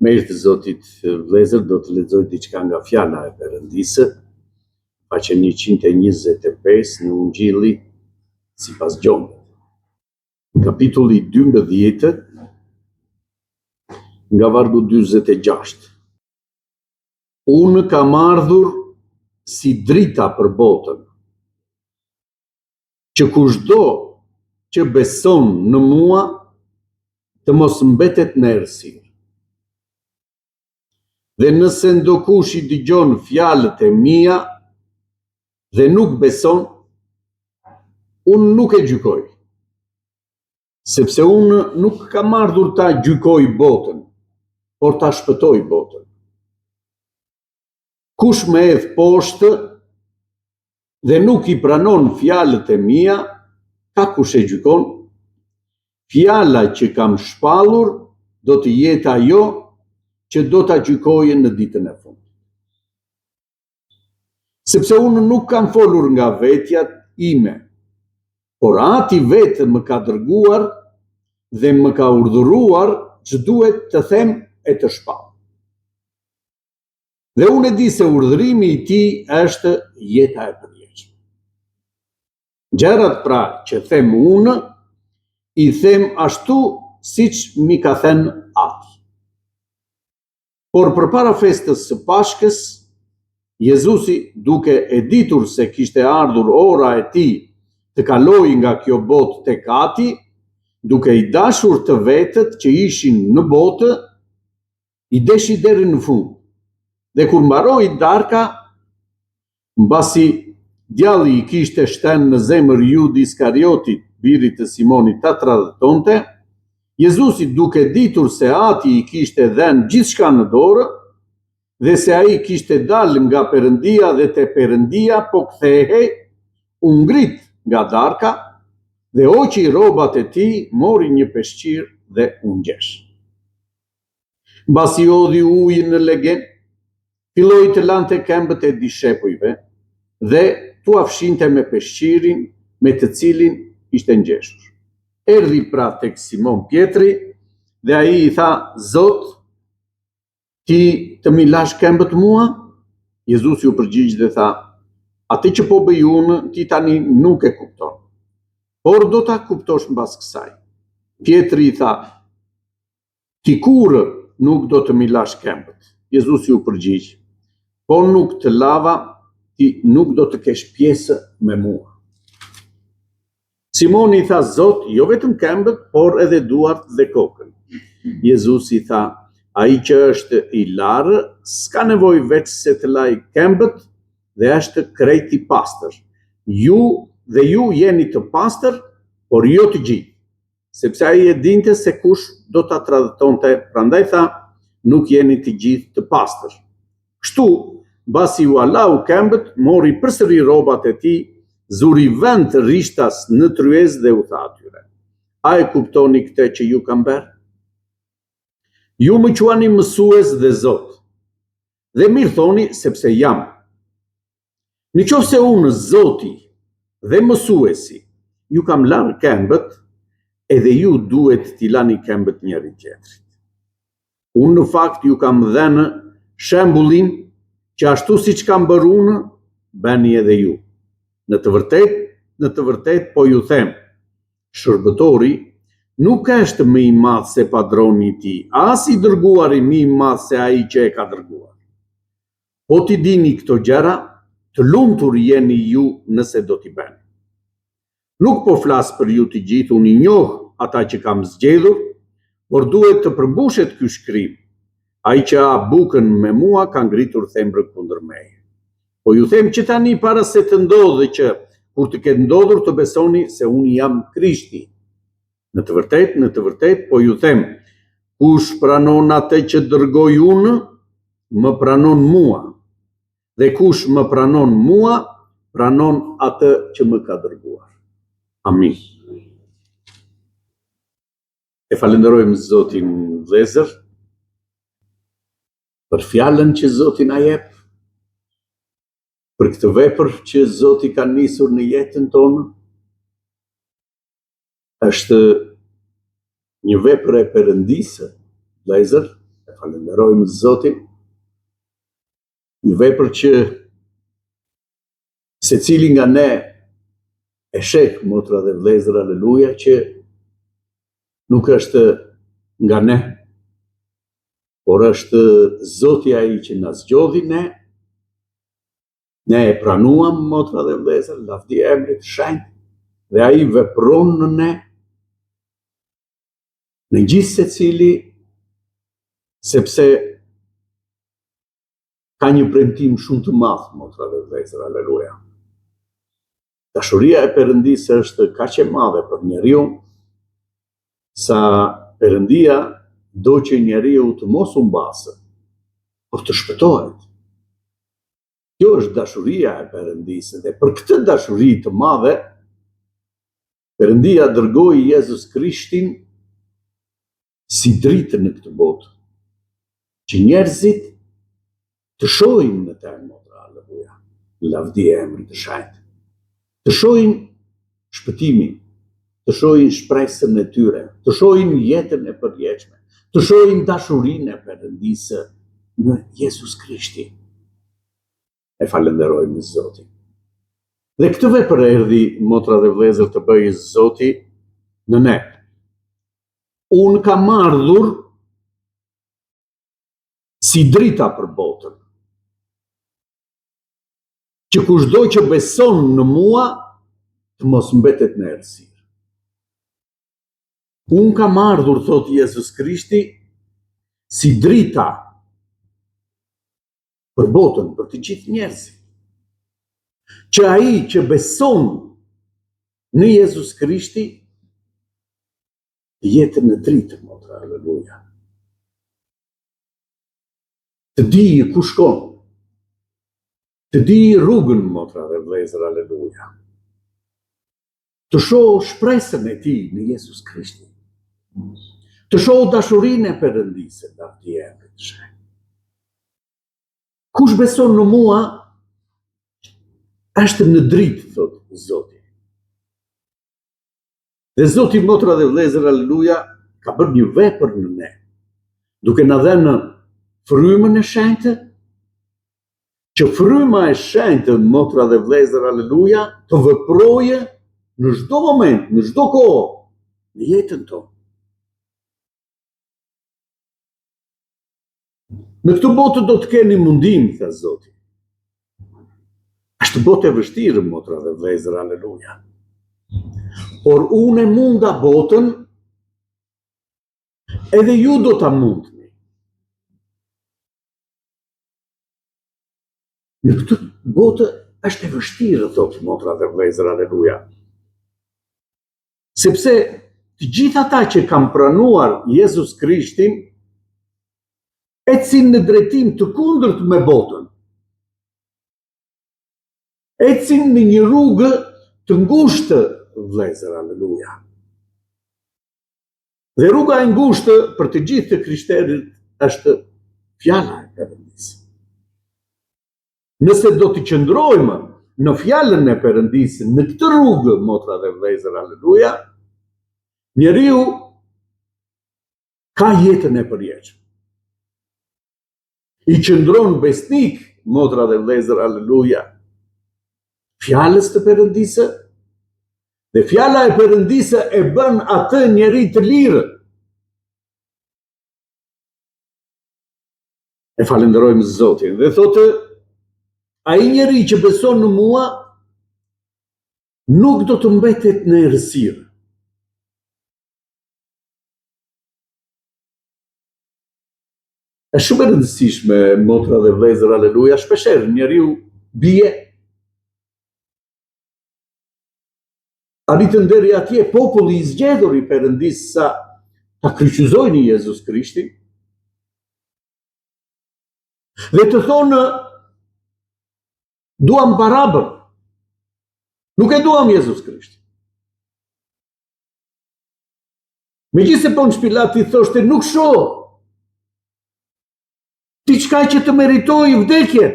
Me irë të Zotit vëllezër, do të lexoj diçka nga fjala e Perëndisë, faqe 125 në Ungjilli sipas Gjonit. Kapitulli 12, nga vargu 46. Unë kam ardhur si drita për botën, që kushdo që beson në mua të mos mbetet në errësirë. Dhe nëse ndokush i dëgjon fjalët e mia dhe nuk beson, unë nuk e gjykoj, sepse unë nuk kam ardhur ta gjykoj botën, por ta shpëtoj botën. Kush më hedh poshtë dhe nuk i pranon fjalët e mia, ka kush e gjykon? Fjala që kam shpallur do të jetë ajo që do ta gjykojë në ditën e fundit. Sepse unë nuk kam folur nga vetja ime, por Ati vetë më ka dërguar dhe më ka urdhëruar që duhet të them e të shpall. Dhe unë e di se urdhërimi i tij është jeta e përjetshme. Gjërat pra që them unë, i them ashtu siç mi ka thënë Ati. Por përpara festës së Pashkës, Jezusi, duke e ditur se kishte ardhur ora e tij të kalojë nga kjo botë tek Ati, duke i dashur të vetët që ishin në botë, i deshi deri në fund. Dhe kur mbaroi darka, mbasi djalli i kishte shtenë në zemër Judi Iskariotit, birit të Simonit, ta tradhtonte, Jezusi, duke ditur se Ati i kishte dhënë gjithçka në dorë, dhe se ai kishte dalë nga Perëndia dhe te Perëndia po kthehej, u ngrit nga darka dhe hoqi rrobat e tij, mori një peshqir dhe u ngjesh. Mbasi hodhi ujë në legen, filloi të lante këmbët e dishepujve dhe t'u afshinte me peshqirin me të cilin ishte ngjeshur. Erdhi pra tek Simon Pjetri dhe ai i tha: Zot, ti të mi lash këmbët mua? Jezusi u përgjigj dhe tha: atë që po bëj unë, ti tani nuk e kupton, por do ta kuptosh mbas kësaj. Pjetri i tha: ti kurrë nuk do të mi lash këmbët. Jezusi u përgjigj: po nuk të lava, ti nuk do të kesh pjesë me mua. Simoni tha: Zot, jo vetëm këmbët, por edhe duart dhe kokën. Jezusi tha: ai që është i larë s'ka nevojë veç se të laj këmbët dhe është krejt i pastër. Ju jeni të pastër, por jo të gjithë, sepse ai e dinte se kush do ta tradhtonte, prandaj tha: nuk jeni të gjithë të pastër. Kështu, mbasi u lau këmbët, mori përsëri rrobat e tij, zuri vend rishtas në tryezë dhe u tha atyre: a e kuptoni këtë që ju kam bërë? Ju më quani mësues dhe Zot, dhe mirë thoni sepse jam. Nëse unë, Zoti dhe mësuesi, ju kam larë këmbët, edhe ju duhet t'i lani këmbët njëri tjetrit. Unë në fakt ju kam dhënë shembullin që ashtu siç kam bërë unë, bëni edhe ju. Në të vërtet po ju them, shërbëtori nuk është më i madh se padroni i tij, as i dërguari më i madh se ai që e ka dërguar. Po ti dini këto gjëra, të lumtur jeni ju nëse do t'i bëni. Nuk po flas për ju të gjithë, unë i njoh ata që kam zgjedhur, por duhet të përmbushet ky shkrim. Ai që ha bukën me mua ka ngritur thembrë kundër meje. Po ju them që tani para se të ndodhë që kur të ketë ndodhur të besoni se unë jam Krishti. Në të vërtet, po ju them, kush pranon atë që dërgoj unë, më pranon mua. Dhe kush më pranon mua, pranon atë që më ka dërguar. Amin. E falenderojmë Zotin vëllezër për fjalën që Zoti na jep, për këtë vepër që Zoti ka nisur në jetën tonë. Është një vepër e Perëndisë, vëllezër, falenderojmë Zotin, një vepër që secili nga ne e sheh, motra dhe vëllezër, aleluja, që nuk është nga ne, por është Zoti ai që na zgjodhi ne e pranuam, motra dhe vëllezër, lavdi e Emrit të Shenjtë, dhe ai vepron në ne, në gjithë secili, sepse ka një premtim shumë të madh, motra dhe vëllezër, aleluja. Dashuria e Perëndisë është kaq e madhe për njeriu, sa Perëndia do që njeriu të mos u mbasë, por të shpëtohet. Kjo është dashuria e Perëndisë, dhe për këtë dashuri të madhe, Perëndia dërgoi Jezus Krishtin si dritë në këtë botë, që njerëzit të shohin në të, motra, aleluja, lavdi e Emrit të Shenjtë, të shohin shpëtimin, të shohin shpresën e tyre, të shohin jetën e përjetshme, të shohin dashurinë e Perëndisë në Jezus Krishtin. E falenderojmë Zotin. Dhe këtë vepër erdhi, motra dhe vëllezër, të bëjë Zoti në ne. Unë kam ardhur si drita për botën, që kushdo që beson në mua të mos mbetet në errësirë. Unë kam ardhur, thot Jezus Krishti, si drita për botën, për të gjithë njerëzit, që ai që beson në Jezus Krishti jetë në dritë, motra, aleluja. Të di ku shkon, të di rrugën, motra dhe vëllezër, aleluja. Të shoh shpresën e tij në Jezus Krishtin. Të shoh dashurinë e Perëndisë, lavdi e Emrit të Shenjtë. Kush beson në mua është në dritë, thot Zoti. Dhe Zoti, motra dhe vëllezër, aleluja, ka bërë një vepër në ne, duke na dhënë frymën e shenjtë, që fryma e shenjtë, motra dhe vëllezër, aleluja, të veprojë në çdo moment, në çdo kohë, në jetën tonë. Në këtë botë do të keni mundim, tha Zoti. Është botë e vështirë, motra dhe vëllezër, aleluja. Por unë e munda botën, edhe ju do ta mundni. Në këtë botë është e vështirë, thot motra dhe vëllezër, aleluja. Sepse të gjithë ata që kanë pranuar Jezus Krishtin, ecin në drejtim të kundërt me botën. Ecin në një rrugë të ngushtë, vëllezër, aleluja. Dhe rruga e ngushtë për të gjithë të krishterët është fjala e Perëndisë. Nëse do të qëndrojmë në fjalën e Perëndisë, në këtë rrugë, motra dhe vëllezër, aleluja, njeriu ka jetën e përjetshme. I qëndron besnik, motra dhe vëllezër, aleluja, fjalës të Perëndisë, dhe fjala e Perëndisë e bën atë njeri të lirë. E falenderojmë Zotin. Dhe thotë, ai njeri që beson në mua, nuk do të mbetet në errësirë. Është shumë e rëndësishme, motra dhe vëllezër, aleluja, shpeshherë njeriu bie, arritën deri atje populli i zgjedhur i Perëndisë sa ta kryqëzojnë Jezus Krishtin, dhe të thonë, duam Barabën, nuk e duam Jezus Krishtin. Megjithëse Ponç Pilati thoshte, nuk shoh diçka që të meritoj vdekje.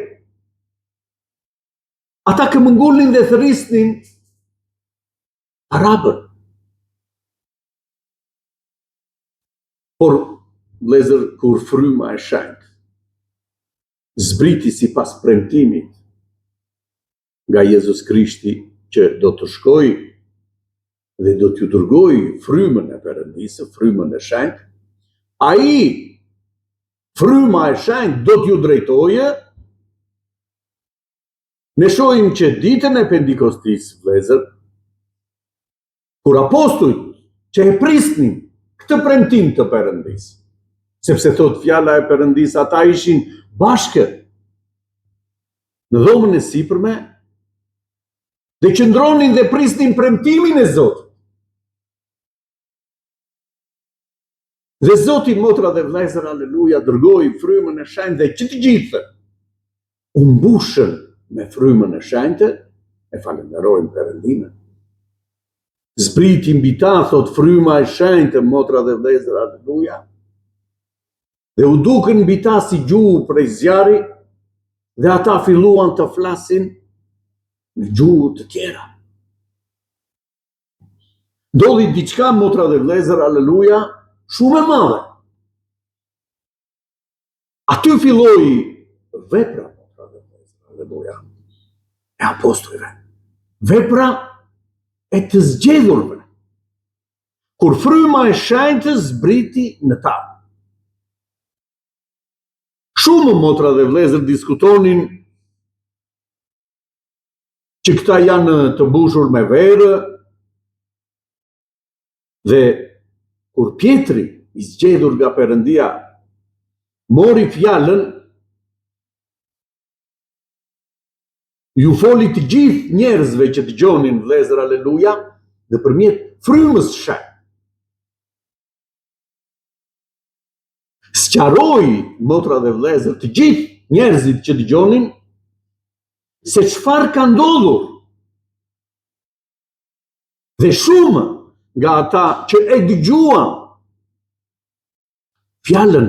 Ata këmbëngulnin dhe thërrisnin Barabën. Por vëllezër, kur fryma e shenjtë zbriti sipas premtimit nga Jezus Krishti që do të shkojë dhe do t'ju dërgoj frymën e Perëndisë, frymën e shenjtë, ai fryma e shenjtë do t'ju drejtojë. Ne shohim që ditën e Pentikostis, vëllezër, kur apostujt që e prisnin këtë premtim të Perëndisë, sepse thot fjala e Perëndisë, ata ishin bashkë në dhomën e sipërme dhe qëndronin dhe prisnin premtimin e Zotit. Dhe Zoti, motra dhe vëllezër, aleluja, dërgoi frymën e shenjtë dhe që të gjithë u mbushën me frymën e shenjtë, e falenderojmë Perëndimin. Zbriti mbi ta, thot fryma e shenjtë, motra dhe vëllezër, aleluja, dhe u dukën mbi ta si gjuhë prej zjarri, dhe ata filluan të flasin në gjuhë të tjera. Ndodhi diçka, motra dhe vëllezër, aleluja, shumë e madhe. Aty filloi vepra, motra dhe vëllezër, aleluja, e apostujve. Vepra e të zgjedhurve. Kur fryma e shenjtë zbriti në ta. Shumë, motra dhe vëllezër, diskutonin që këta janë të mbushur me verë, dhe kur Pjetri, i zgjedhur nga Perëndia, mori fjalën, ju foli të gjithë njerëzve që dëgjonin, vëllezër, aleluja, nëpërmjet frymës shenjtë. Sqaroi, motra dhe vëllezër, të gjithë njerëzit që dëgjonin se çfarë ka ndodhur. Dhe shumë nga ata që e dëgjuan fjalën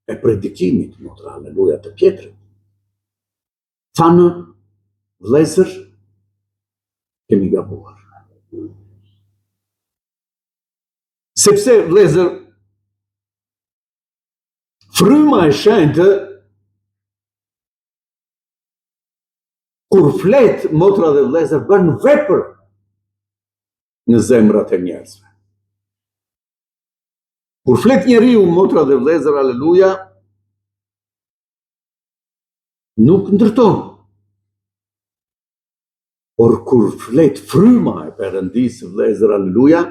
e predikimit, motra, aleluja, të Pjetrit, thanë, vëllezër, kemi gabuar. Sepse, vëllezër, fryma e shenjtë, kur flet, motra dhe vëllezër, bën vepër në zemrat e njerëzve. Kur flet njeriu, motra dhe vëllezër, aleluja, nuk ndërton. Por kur flet fryma e Perëndisë, vëllezër, aleluja,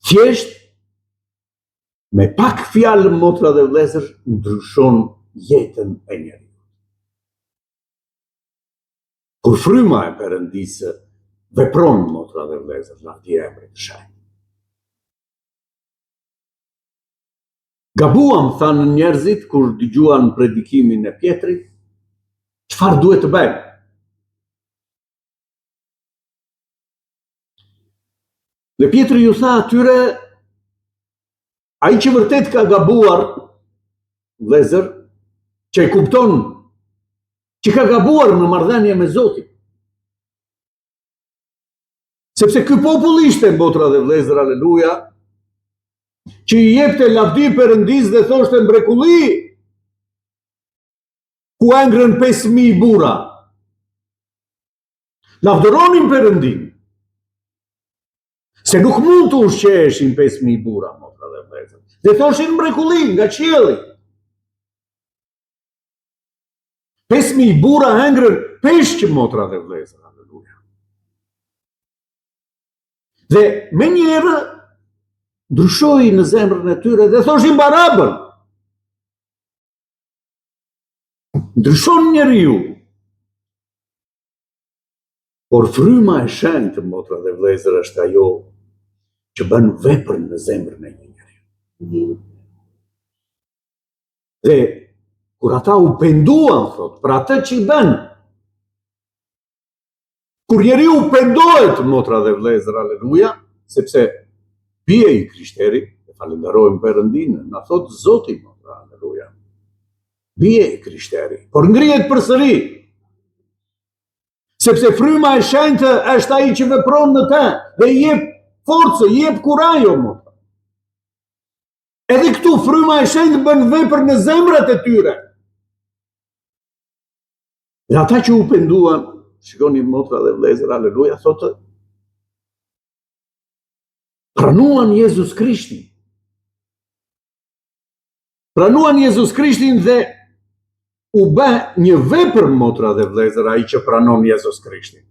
thjesht me pak fjalë, motra dhe vëllezër, ndryshon jetën e njeriu. Kur fryma e Perëndisë vepron, motra dhe vëllezër, lavdi e emrit të shenjtë. Gabuam, thanë njerëzit, kur dëgjuan predikimin e Pjetrit, çfarë duhet të bëjmë? Dhe Pjetri ju tha atyre, ai që vërtet ka gabuar, vëllezër, që e kupton që ka gabuar në marrëdhënie me Zotin. Sepse ky popull ishte, motra dhe vëllezër, aleluja, që i jepte lavdi Perëndisë dhe thoshte mrekulli, ku ngrën 5.000 burra. Lavdëronin Perëndin, se nuk mund të ushqeheshin 5.000 burra, motra dhe vëllezër. Dhe thoshin mrekulli nga qielli. 5.000 burra ngrën peshq, motra dhe vëllezër, aleluja. Dhe me njerë ndryshoi në zemrën e tyre dhe thoshin barabën. Ndryshon njeriu. Por fryma e shenjtë, motra dhe vëllezër, është ajo që bën vepër në zemrën e një njeriu. Dhe kur ata u penduan, thot, për atë që i bën, kur njeriu pendohet, motra dhe vëllezër, aleluja, sepse bie i krishteri, e falenderojmë Perëndin, na thot Zoti, motra, aleluja, bie i krishteri, por ngrihet përsëri, sepse fryma e shenjtë është ai që vepron në të dhe i jep forcë, i jep kurajo, motra. Edhe këtu fryma e shenjtë bën vepër në zemrat e tyre. Dhe ata që u penduan, shikoni motra dhe vëllezër, aleluja, thotë, pranuan Jezus Krishtin. Pranuan Jezus Krishtin dhe u bë një vepër, motra dhe vëllezër, ai që pranon Jezus Krishtin.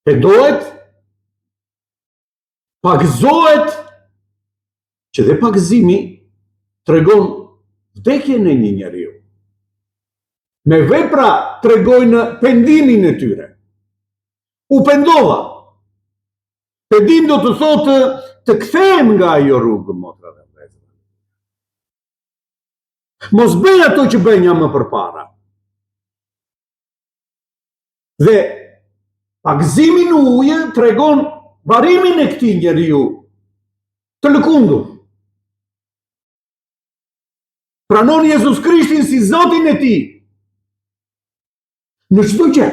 Pendohet, pagëzohet, që dhe pagëzimi tregon vdekjen e një njeriu. Me vepra tregojnë pendimin e tyre. U pendova. Pendim do të thotë të kthehem nga ajo rrugë, motra dhe vëllezër. Mos bëj ato që bënja më përpara. Dhe pagëzimi në ujë tregon varimin e këtij njeriu të lëkundur. Pranon Jezus Krishtin si Zotin e tij. Në çdo gjë.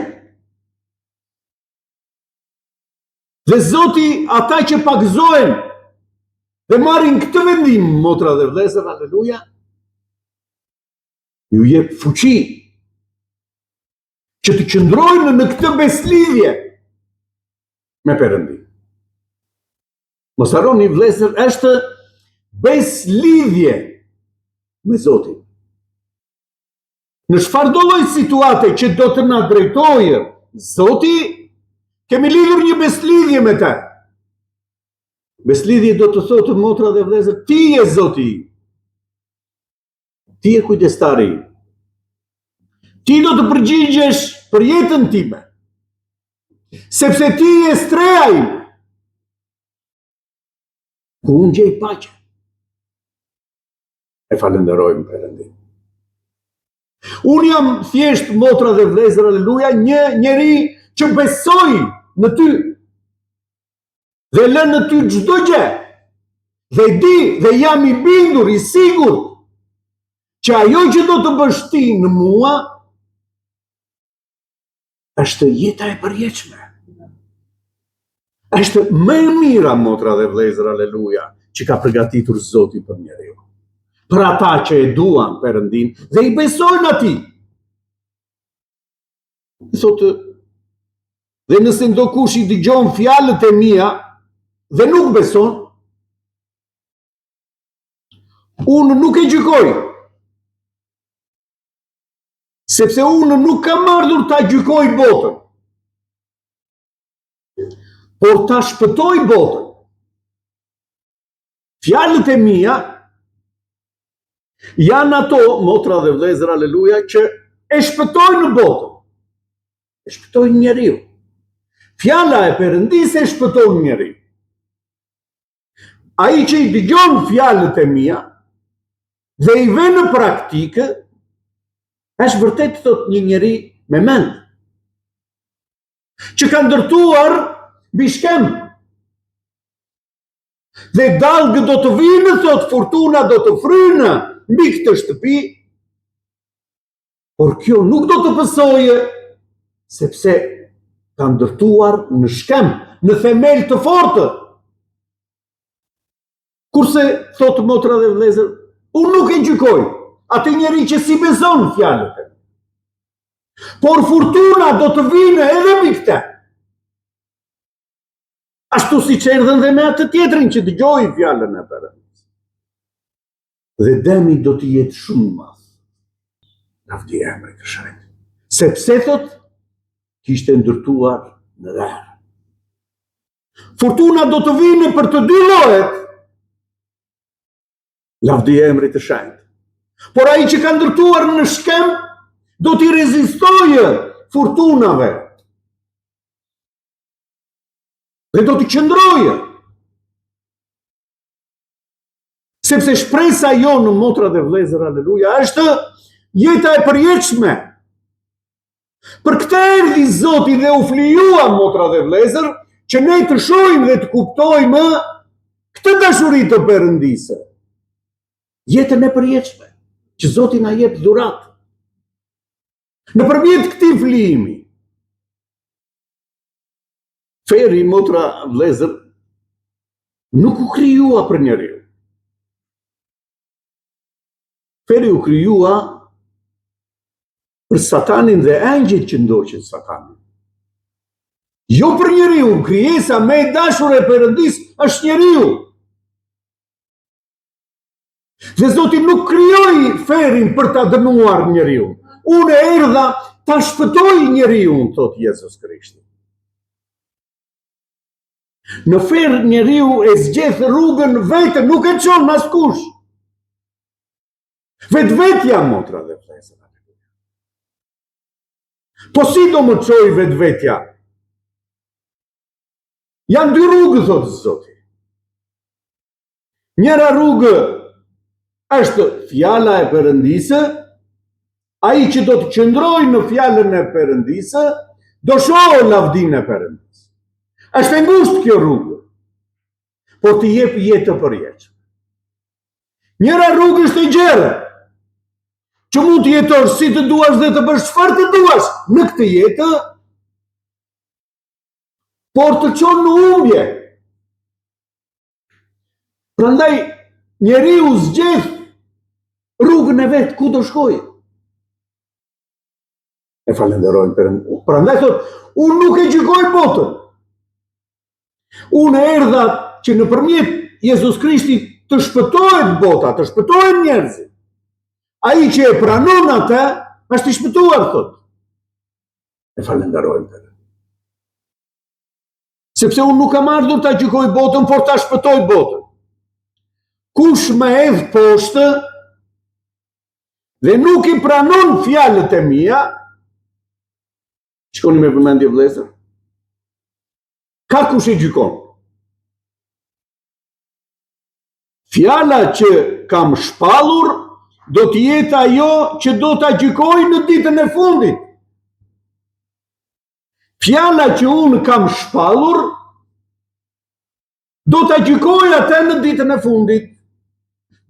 Dhe Zoti ata që pagëzohen dhe marrin këtë vendim, motra dhe vëllezër, aleluja, ju jep fuqi që të qëndrojnë në këtë beslidhje me Perëndin. Mos harroni vëllezër, është beslidhje me Zotin. Në çfarëdo lloj situate që do të na drejtojë Zoti, kemi lidhur një beslidhje me të. Beslidhje do të thotë, motra dhe vëllezër, ti je Zoti. Ti je kujdestari. Ti do të përgjigjesh për jetën time. Sepse ti je streja ime. Ku unë gjej paqe. E falenderojmë Perëndin. Unë jam thjesht, motra dhe vëllezër, aleluja, një njeri që besoj në ty. Dhe lën në ty çdo gjë. Dhe di dhe jam i bindur, i sigurt, që ajo që do të bësh ti në mua është jeta e përjetshme. Është më e mira, motra dhe vëllezër, aleluja, që ka përgatitur Zoti për njeriu. Për ata që e duan Perëndin dhe i besojnë atij. Thotë, dhe nëse ndokush i dëgjon fjalët e mia dhe nuk beson, unë nuk e gjykoj. Sepse unë nuk kam ardhur ta gjykoj botën, por ta shpëtoj botën. Fjalët e mia janë ato, motra dhe vëllezër, aleluja, që e shpëtojnë botën. E shpëtojnë njeriu. Fjala e Perëndisë e shpëton njeriu. Ai që i dëgjon fjalët e mia dhe i vën në praktikë, është vërtet, thot, një njeri me mend, që ka ndërtuar mbi shkem. Dhe dalgë do të vinë, thot, fortuna do të frynë mbi këtë shtëpi, por kjo nuk do të pësojë, sepse ka ndërtuar në shkem, në themel të fortë. Kurse, thot, motra dhe vëllezër, unë nuk e gjykoj atë njeri që si beson fjalët e mia. Por fortuna do të vinë edhe mbi këtë. Ashtu siç erdhën dhe me atë tjetrin që dëgjoi fjalën e Perëndisë. Dhe demi do të jetë shumë i madh. Lavdi emri të shenjtë. Sepse, thot, kishte ndërtuar në erë. Fortuna do të vinë për të dy llojet. Lavdi emri të shenjtë. Por ai që ka ndërtuar në shkem do t'i rezistojë fortunave. Dhe do t'i qëndrojë. Sepse shpresa jonë, motra dhe vëllezër, aleluja, është jeta e përjetshme. Për këtë erdhi Zoti dhe u flijua, motra dhe vëllezër, që ne të shohim dhe të kuptojmë këtë dashuri të Perëndisë. Jetën e përjetshme, që Zoti na jep dhuratë. Nëpërmjet këtij flijimi. Feri, motra, vëllezër, nuk u krijua për njeriu. Feri u kryua për Satanin dhe angjëjt që ndoqën Satanin. Jo për njeriu, krijesa më e dashur e Perëndis është njeriu. Dhe Zoti nuk krijoi ferin për ta dënuar njeriu. Unë erdha ta shpëtoj njeriu, thot Jezus Krishti. Në fer njeriu e zgjedh rrugën vetë, nuk e çon askush. Vetvetja, motra dhe vëllezër. Po si do më çoj vetvetja? Janë dy rrugë, thotë Zoti. Njëra rrugë është fjala e Perëndisë, ai që do të qëndrojë në fjalën e Perëndisë, do shohë lavdinë e Perëndisë. Është e ngushtë kjo rrugë, por të jep jetë të përjetshme. Njëra rrugë është e gjerë, që mund të jetosh si të duash dhe të bësh çfarë të duash në këtë jetë, por të çon në humbje. Prandaj njeriu zgjedh rrugën e vet ku do shkojë. E falenderojmë Perëndin. Prandaj thot, unë nuk e gjykoj botën. Unë erdha që nëpërmjet Jezus Krishtit të shpëtohet bota, të shpëtohen njerëzit. Ai që e pranon atë, është i shpëtuar, thot. E falenderojmë Perëndin. Sepse unë nuk kam ardhur ta gjykoj botën, por ta shpëtoj botën. Kush më hedh poshtë dhe nuk i pranon fjalët e mia, shkoni me vëmendje vëllezër, ka kush i gjykon. Fjala që kam shpallur do të jetë ajo që do ta gjykoj në ditën e fundit. Fjala që unë kam shpallur do ta gjykoj atë në ditën e fundit.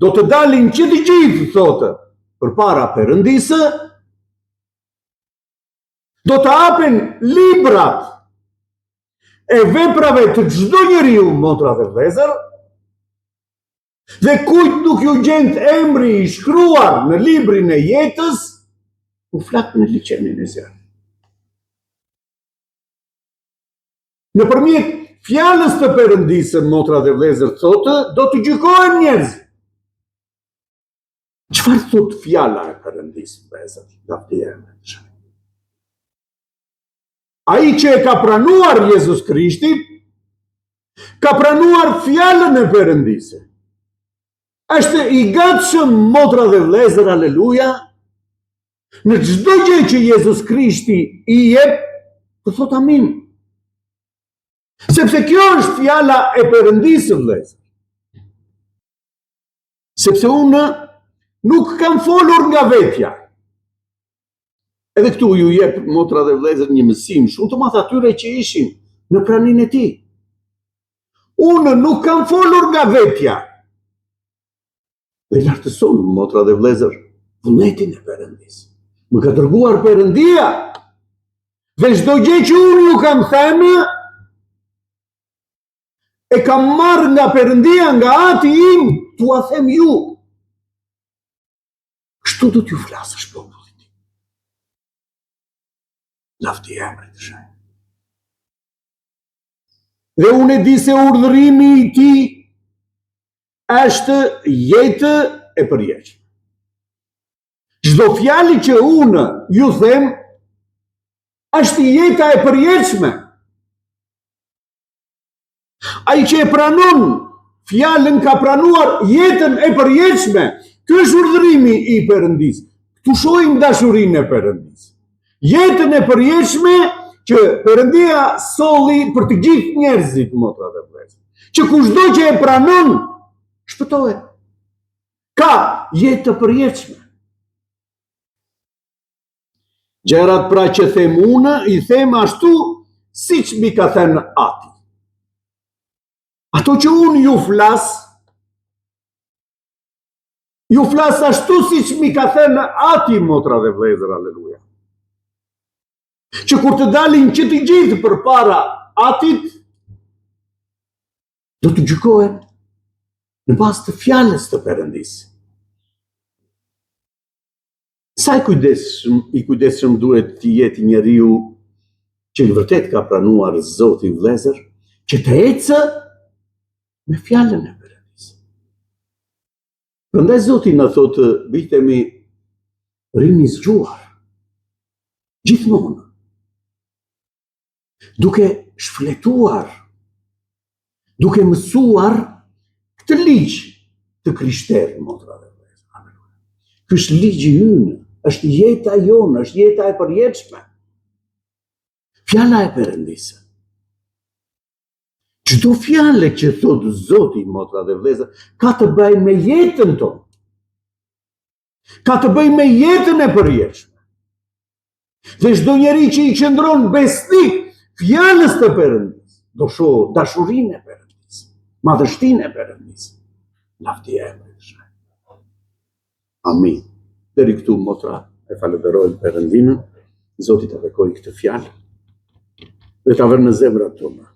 Do të dalin që të gjithë, thotë, përpara Perëndisë, do të hapen librat e veprave të çdo njeriu, motra dhe vëllezër, dhe kujt nuk ju gjend emri i shkruar në librin e jetës, u flak në liçenin e zjarrit. Nëpërmjet fjalës të Perëndisë, motra dhe vëllezër, thotë, do të gjykohen njerëzit. Çfarë thot fjala e Perëndisë, vëllezër, lavdia e Tij? Ai që e ka pranuar Jezus Krishtin, ka pranuar fjalën e Perëndisë. Është i gatshëm, motra dhe vëllezër, aleluja, në çdo gjë që Jezus Krishti i jep, të thot amin. Sepse kjo është fjala e Perëndisë, vëllezër. Sepse unë nuk kam folur nga vetja. Edhe këtu ju jep, motra dhe vëllezër, një mësim shumë të madh atyre që ishin në praninë e tij. Unë nuk kam folur nga vetja. Dhe lartëson, motra dhe vëllezër, vullnetin e Perëndisë. Më ka dërguar Perëndia. Dhe çdo gjë që unë ju kam thënë, e kam marrë nga Perëndia, nga Ati im, t'ua them ju. Kështu do t'ju flasësh popullit. Lavdia e Tij. Dhe unë e di se urdhërimi i Tij është jetë e përjetshme. Çdo fjalë që unë ju them është jeta e përjetshme. Ai që e pranon fjalën ka pranuar jetën e përjetshme. Ky është urdhërimi i Perëndisë. Tu shohim dashurinë e Perëndisë. Jetën e përjetshme që Perëndia solli për të gjithë njerëzit, motra dhe vëllezër. Që kushdo që e pranon, shpëtohet. Ka jetë të përjetshme. Gjërat pra që them unë, i them ashtu siç mi ka thënë Ati. Ato që unë ju flas ashtu siç mi ka thënë Ati, motra dhe vëllezër, aleluja. Që kur të dalin që të gjithë përpara Atit, do të gjykohen në bazë të fjalës të Perëndisë. Sa i kujdesshëm duhet të jetë njeriu që në vërtet ka pranuar Zoti vëllezër, që të ecë me fjalën e Perëndisë. Prandaj Zoti na thotë, bitemi rini zgjuar, gjithmonë, duke shfletuar, duke mësuar këtë ligj të krishterë, motra dhe vëllezër. Ky është ligji ynë, është jeta jonë, është jeta e përjetshme. Fjala e Perëndisë. Çdo fjalë që thot Zoti, motra dhe vëllezër, ka të bëjë me jetën tonë. Ka të bëjë me jetën e përjetshme. Dhe çdo njeri që i qëndron besnik fjalës të Perëndisë, do shoh dashurinë e Perëndisë, madhështinë e Perëndisë, lavdia e Perëndisë. Amin. Deri këtu, motra, e falenderojmë Perëndimin, Zoti ta bekojë këtë fjalë dhe ta vënë në zemrat tona.